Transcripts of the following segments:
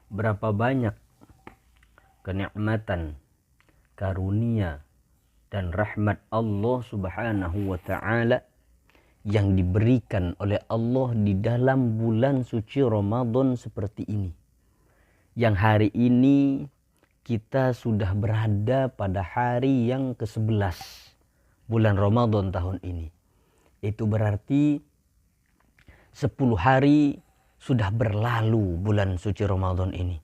Berapa banyak kenikmatan, karunia, dan rahmat Allah Subhanahu wa ta'ala yang diberikan oleh Allah di dalam bulan suci Ramadan seperti ini. Yang hari ini kita sudah berada pada hari yang ke-11 bulan Ramadan tahun ini. Itu berarti 10 hari sudah berlalu bulan suci Ramadan ini.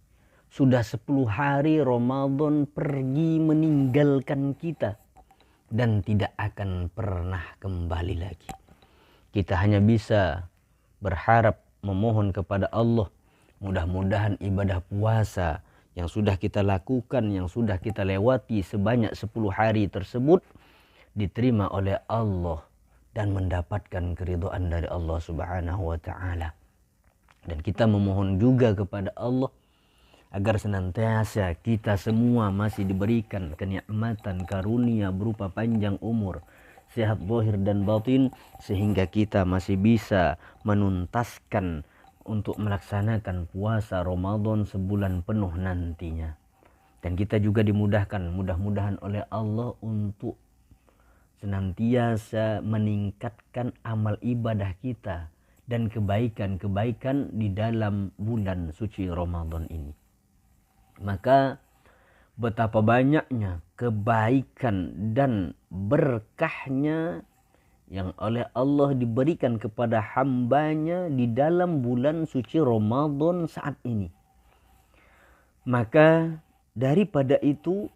Sudah 10 hari Ramadan pergi meninggalkan kita dan tidak akan pernah kembali lagi. Kita hanya bisa berharap, memohon kepada Allah, mudah-mudahan ibadah puasa yang sudah kita lakukan, yang sudah kita lewati sebanyak 10 hari tersebut diterima oleh Allah dan mendapatkan keridhaan dari Allah Subhanahu wa ta'ala. Dan kita memohon juga kepada Allah agar senantiasa kita semua masih diberikan kenikmatan karunia berupa panjang umur, sehat zahir dan batin, sehingga kita masih bisa menuntaskan untuk melaksanakan puasa Ramadan sebulan penuh nantinya. Dan kita juga dimudahkan, mudah-mudahan oleh Allah untuk senantiasa meningkatkan amal ibadah kita dan kebaikan-kebaikan di dalam bulan suci Ramadan ini. Maka betapa banyaknya kebaikan dan berkahnya yang oleh Allah diberikan kepada hambanya di dalam bulan suci Ramadan saat ini. Maka daripada itu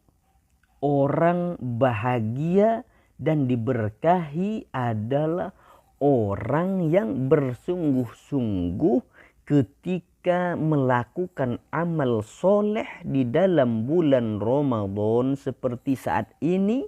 orang bahagia dan diberkahi adalah orang yang bersungguh-sungguh ketika melakukan amal soleh di dalam bulan Ramadan seperti saat ini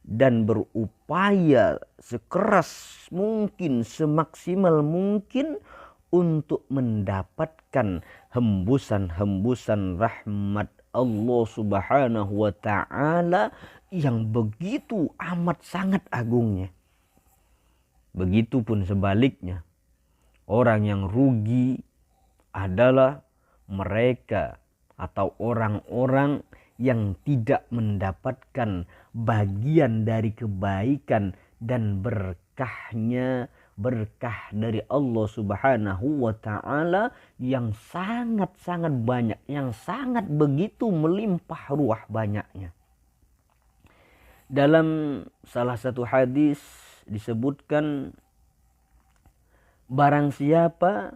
dan berupaya sekeras mungkin, semaksimal mungkin untuk mendapatkan hembusan-hembusan rahmat Allah Subhanahu wa ta'ala yang begitu amat sangat agungnya. Begitupun sebaliknya, orang yang rugi adalah mereka atau orang-orang yang tidak mendapatkan bagian dari kebaikan dan berkahnya, berkah dari Allah Subhanahu wa ta'ala yang sangat-sangat banyak, yang sangat begitu melimpah ruah banyaknya. Dalam salah satu hadis disebutkan, barang siapa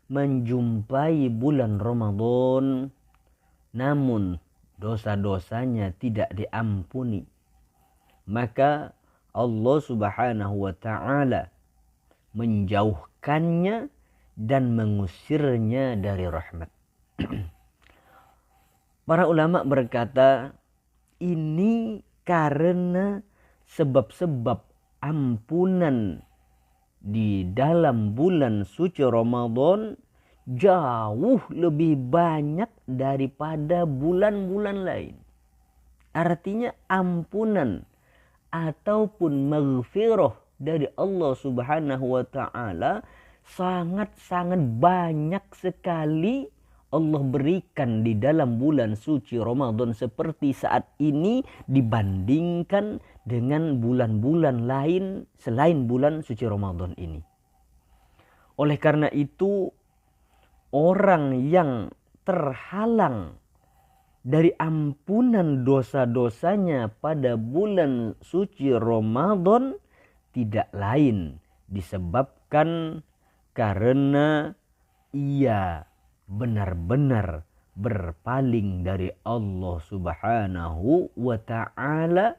menjumpai bulan Ramadan namun dosa-dosanya tidak diampuni, maka Allah Subhanahu wa ta'ala menjauhkannya dan mengusirnya dari rahmat. Para ulama berkata, ini karena sebab-sebab ampunan di dalam bulan suci Ramadan jauh lebih banyak daripada bulan-bulan lain. Artinya ampunan ataupun maghfirah dari Allah Subhanahu wa ta'ala sangat-sangat banyak sekali Allah berikan di dalam bulan suci Ramadan seperti saat ini dibandingkan dengan bulan-bulan lain selain bulan suci Ramadan ini. Oleh karena itu, orang yang terhalang dari ampunan dosa-dosanya pada bulan suci Ramadan tidak lain disebabkan karena ia benar-benar berpaling dari Allah Subhanahu wa ta'ala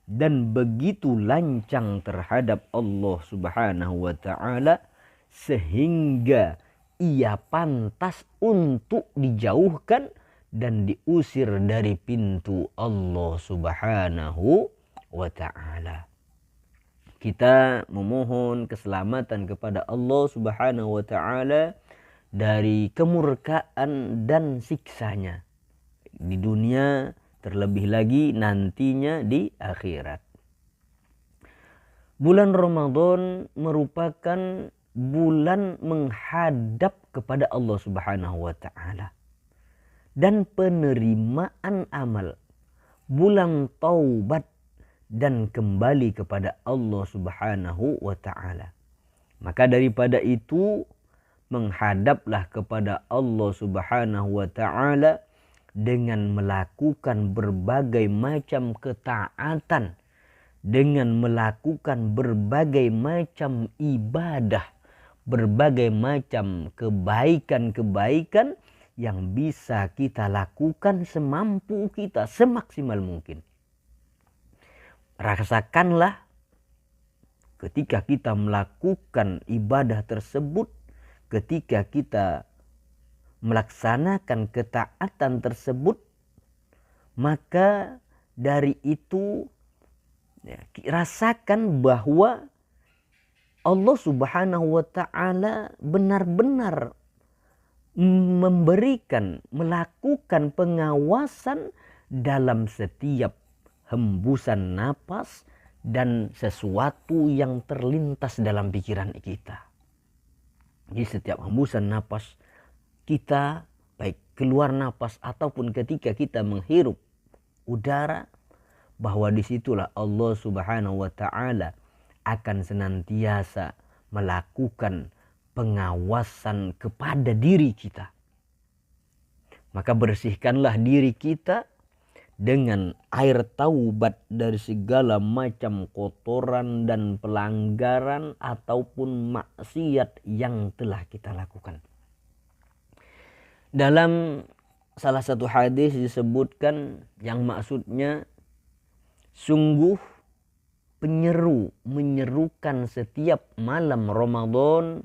dan begitu lancang terhadap Allah Subhanahu wa ta'ala sehingga ia pantas untuk dijauhkan dan diusir dari pintu Allah Subhanahu wa ta'ala. Kita memohon keselamatan kepada Allah Subhanahu wa ta'ala dari kemurkaan dan siksanya di dunia, terlebih lagi nantinya di akhirat. Bulan Ramadan merupakan bulan menghadap kepada Allah Subhanahu wa ta'ala. dan penerimaan amal, bulan taubat dan kembali kepada Allah Subhanahu wa taala. Maka daripada itu menghadaplah kepada Allah Subhanahu wa taala dengan melakukan berbagai macam ketaatan, dengan melakukan berbagai macam ibadah, berbagai macam kebaikan-kebaikan yang bisa kita lakukan semampu kita, semaksimal mungkin. Rasakanlah ketika kita melakukan ibadah tersebut, ketika kita melaksanakan ketaatan tersebut, maka dari itu rasakan bahwa Allah Subhanahu wa taala benar-benar memberikan, melakukan pengawasan dalam setiap hembusan napas dan sesuatu yang terlintas dalam pikiran kita. Di setiap hembusan napas kita, baik keluar napas ataupun ketika kita menghirup udara, bahwa disitulah Allah Subhanahu wa taala akan senantiasa melakukan pengawasan kepada diri kita. Maka bersihkanlah diri kita dengan air taubat dari segala macam kotoran dan pelanggaran ataupun maksiat yang telah kita lakukan. Dalam salah satu hadis disebutkan yang maksudnya sungguh penyeru menyerukan setiap malam Ramadan,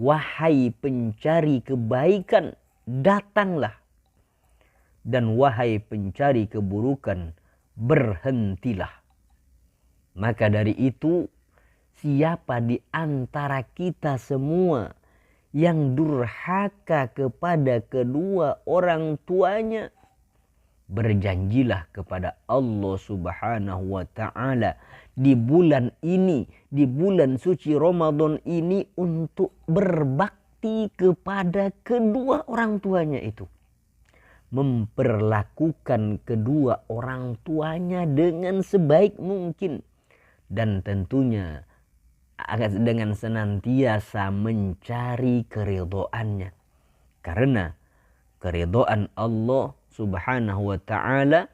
wahai pencari kebaikan, datanglah. Dan wahai pencari keburukan, berhentilah. Maka dari itu, siapa di antara kita semua yang durhaka kepada kedua orang tuanya, berjanjilah kepada Allah Subhanahu wa taala di bulan ini, di bulan suci Ramadan ini, untuk berbakti kepada kedua orang tuanya itu. Memperlakukan kedua orang tuanya dengan sebaik mungkin, dan tentunya dengan senantiasa mencari keridhoannya, karena keridhaan Allah Subhanahu wa taala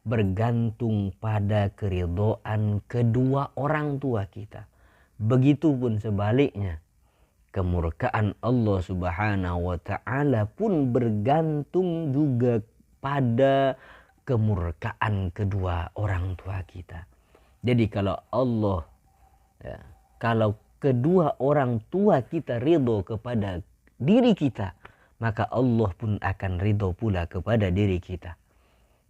bergantung pada keridhaan kedua orang tua kita. Begitupun sebaliknya, kemurkaan Allah Subhanahu wa taala pun bergantung juga pada kemurkaan kedua orang tua kita. Jadi kalau kalau kedua orang tua kita ridho kepada diri kita, maka Allah pun akan ridho pula kepada diri kita.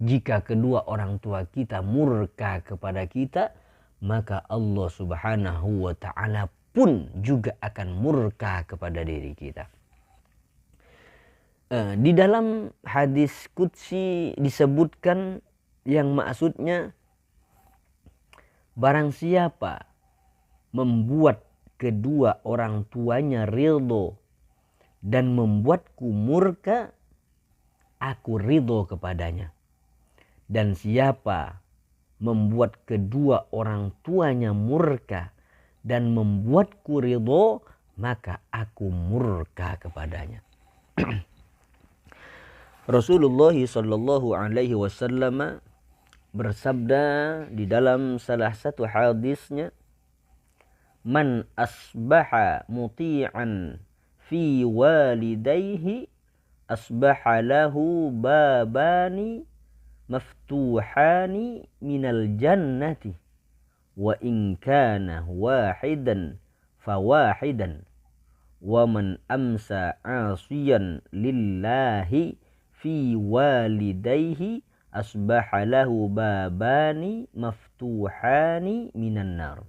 Jika kedua orang tua kita murka kepada kita, maka Allah Subhanahu wa taala pun juga akan murka kepada diri kita. Di dalam hadis qudsi disebutkan yang maksudnya, barang siapa membuat kedua orang tuanya ridho dan membuatku murka, aku ridho kepadanya. Dan siapa membuat kedua orang tuanya murka dan membuatku ridho, maka aku murka kepadanya. Rasulullah sallallahu alaihi wasallam bersabda di dalam salah satu hadisnya, man asbaha muti'an fi walidayhi asbaha lahu babani maftuhani minal jannati wa in kana wahidan fawahidan wa man amsa asiyan lillahi fi walidayhi asbaha lahu babani maftuhani minan nar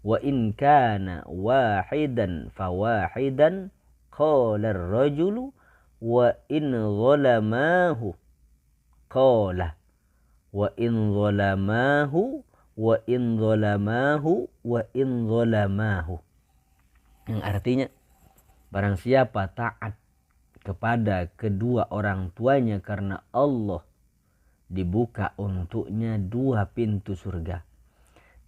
wa in kana wahidan fawahidan qala ar-rajulu wa in zalamahu qala wa in zalamahu wa in zalamahu wa in zalamahu, yang artinya barang siapa taat kepada kedua orang tuanya karena Allah, dibuka untuknya 2 pintu surga.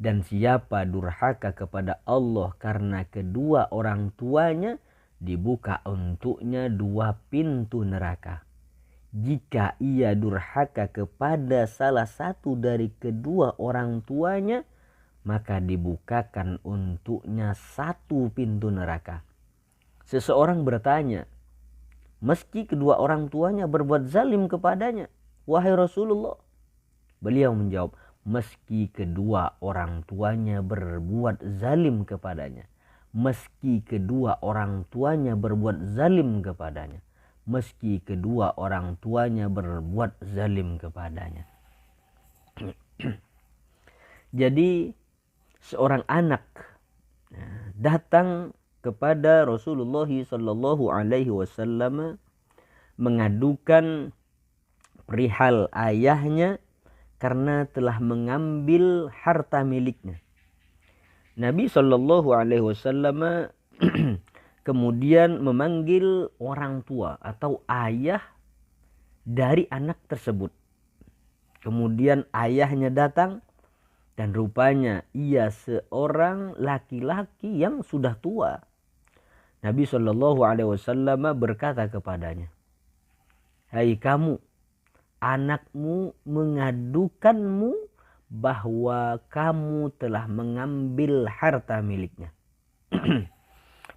Dan siapa durhaka kepada Allah karena kedua orang tuanya, dibuka untuknya 2 pintu neraka. Jika ia durhaka kepada salah satu dari kedua orang tuanya, maka dibukakan untuknya 1 pintu neraka. Seseorang bertanya, meski kedua orang tuanya berbuat zalim kepadanya, wahai Rasulullah? Beliau menjawab, meski kedua orang tuanya berbuat zalim kepadanya. Meski kedua orang tuanya berbuat zalim kepadanya. Meski kedua orang tuanya berbuat zalim kepadanya. Jadi seorang anak datang kepada Rasulullah sallallahu alaihi wasallam mengadukan perihal ayahnya karena telah mengambil harta miliknya. Nabi sallallahu alaihi wasallam kemudian memanggil orang tua atau ayah dari anak tersebut. Kemudian ayahnya datang dan rupanya ia seorang laki-laki yang sudah tua. Nabi sallallahu alaihi wasallam berkata kepadanya, "Hai kamu, anakmu mengadukanmu bahwa kamu telah mengambil harta miliknya."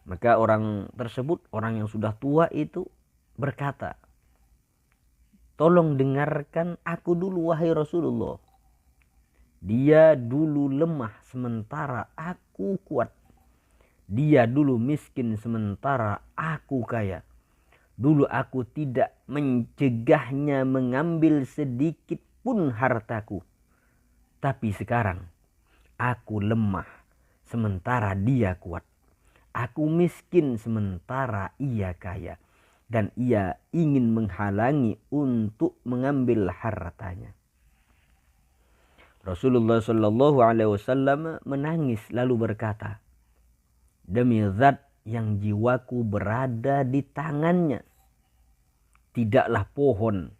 Maka orang tersebut, orang yang sudah tua itu berkata, "Tolong dengarkan aku dulu wahai Rasulullah. Dia dulu lemah sementara aku kuat. Dia dulu miskin sementara aku kaya. Dulu aku tidak mencegahnya mengambil sedikit pun hartaku. Tapi sekarang aku lemah sementara dia kuat. Aku miskin sementara ia kaya. Dan ia ingin menghalangi untuk mengambil hartanya." Rasulullah sallallahu alaihi wasallam menangis lalu berkata, "Demi zat yang jiwaku berada di tangannya, tidaklah pohon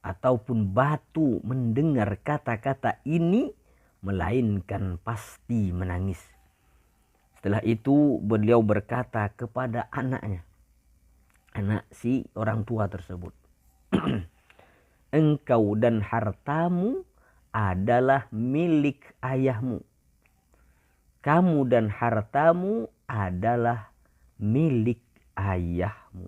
ataupun batu mendengar kata-kata ini melainkan pasti menangis." Setelah itu beliau berkata kepada anaknya, anak si orang tua tersebut, "Engkau dan hartamu adalah milik ayahmu. Kamu dan hartamu adalah milik ayahmu."